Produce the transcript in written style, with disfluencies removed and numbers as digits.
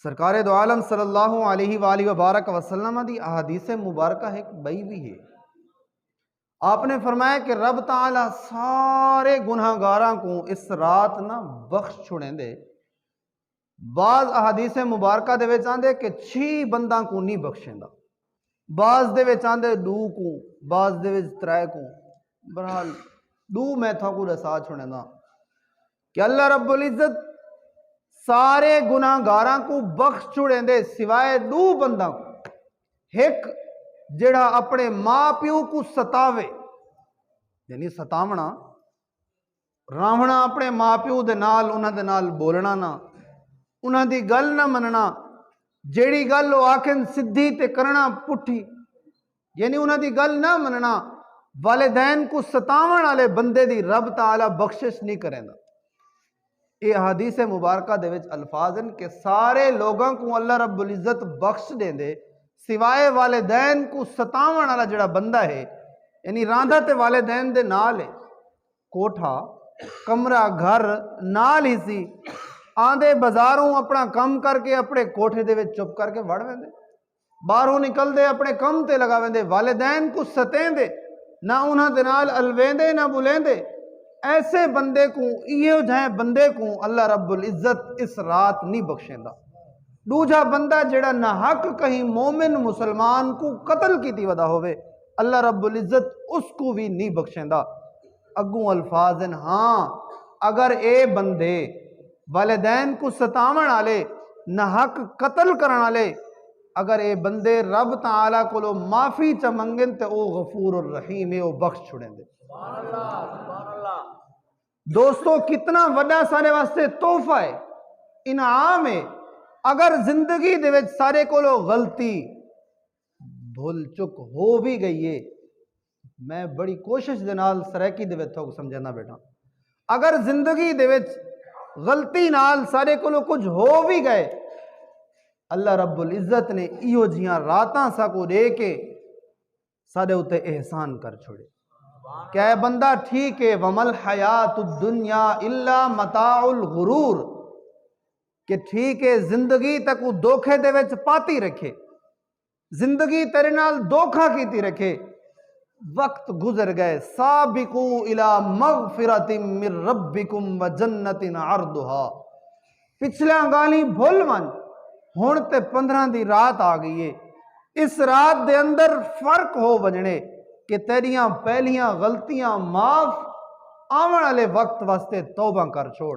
سرکار دو عالم صلی اللہ علیہ وآلہ وبارک وسلم دی احادیث مبارکہ ایک بئی بھی ہے۔ آپ نے فرمایا کہ رب تعالیٰ سارے گناہ گاراں کو اس رات نہ بخش چھوڑیں دے۔ بعض احادیث مبارکہ دے وچ آندے کہ 6 بنداں کو نہیں بخشیں دا، بعض دے وچ آندے 2 کو، بعض دے وچ 3 کو، بہرحال 2 میں تھا کو دسا چھوڑیں دا کہ اللہ رب العزت سارے گناہ گاراں کو بخش چھوڑیں دے سوائے 2 بنداں کو۔ ایک جڑا اپنے ماں پیو کو ستاوے، یعنی ستاونا راونا اپنے ماں پیو دے نال انہاں دے نال بولنا نہ، انہاں دی گل نہ مننا، جیڑی گل وہ آکھن سدھی تے کرنا پٹھی، یعنی انہاں دی گل نہ مننا۔ والدین کو ستاون والے بندے دی رب تعالی بخشش نہیں کریں دا۔ یہ حدیث مبارکہ دے وچ الفاظ ہیں کہ سارے لوگوں کو اللہ رب العزت بخش دیں دے سوائے والدین کو ستاون والا جڑا بندہ ہے، یعنی راندہ تے والدین دے نال ہے، کوٹھا کمرہ گھر نال ہی سی، آندے بازاروں اپنا کم کر کے اپنے کوٹھے دے وچ چپ کر کے وڑ ویندے، باہروں نکل دے اپنے کم تے لگا ویندے، والدین کو ستیں دے، نہ انہاں دے نال الویندے نہ بلیندے۔ ایسے بندے کو یہ جائیں بندے کو اللہ رب العزت اس رات نہیں بخشیں دا۔ دوجا بندہ جڑا نہ حق کہیں مومن مسلمان کو قتل کی تی ودا ہوئے، اللہ رب العزت اس کو بھی نہیں بخشیں دا۔ اگوں الفاظ ہیں ہاں اگر اے بندے والدین کو ستاون والے نہ حق قتل کرن والے اگر اے بندے رب تعالیٰ کو معافی چا منگن تے او غفور الرحیم ہے، او بخش چھڑیں دے۔ دوستو کتنا وڈا سارے واسطے تحفہ ہے، انعام ہے۔ اگر زندگی دے وچ سارے کو غلطی بھول چک ہو بھی گئی ہے، میں بڑی کوشش دے نال سرائکی دے وچ سمجھانا بیٹا، اگر زندگی دے وچ غلطی نال سارے کو کچھ ہو بھی گئے، اللہ رب العزت نے ایو جیاں راتاں سا کو دے کے سارے ہوتے احسان کر چھوڑے کہ اے بندہ ٹھیک ہے وَمَا الْحَيَاةُ الدُّنْيَا إِلَّا مَتَاعُ الْغُرُورِ، کہ ٹھیک ہے زندگی تک وہ دھوکھے دے وچ پاتی رکھے، زندگی تیرے نال دھوکھا کیتی رکھے، وقت گزر گئے۔ سابقوا إِلَى مَغْفِرَةٍ مِّن رَبِّكُمْ وَجَنَّةٍ عَرْضُهَا، پچھلیاں گالی بھول من، ہون تے 15 دی رات آ گئی ہے، اس رات دے اندر فرق ہو بجنے کہ تیریاں پہلیاں غلطیاں معاف، آون والے وقت واسطے توبہ کر چھوڑ۔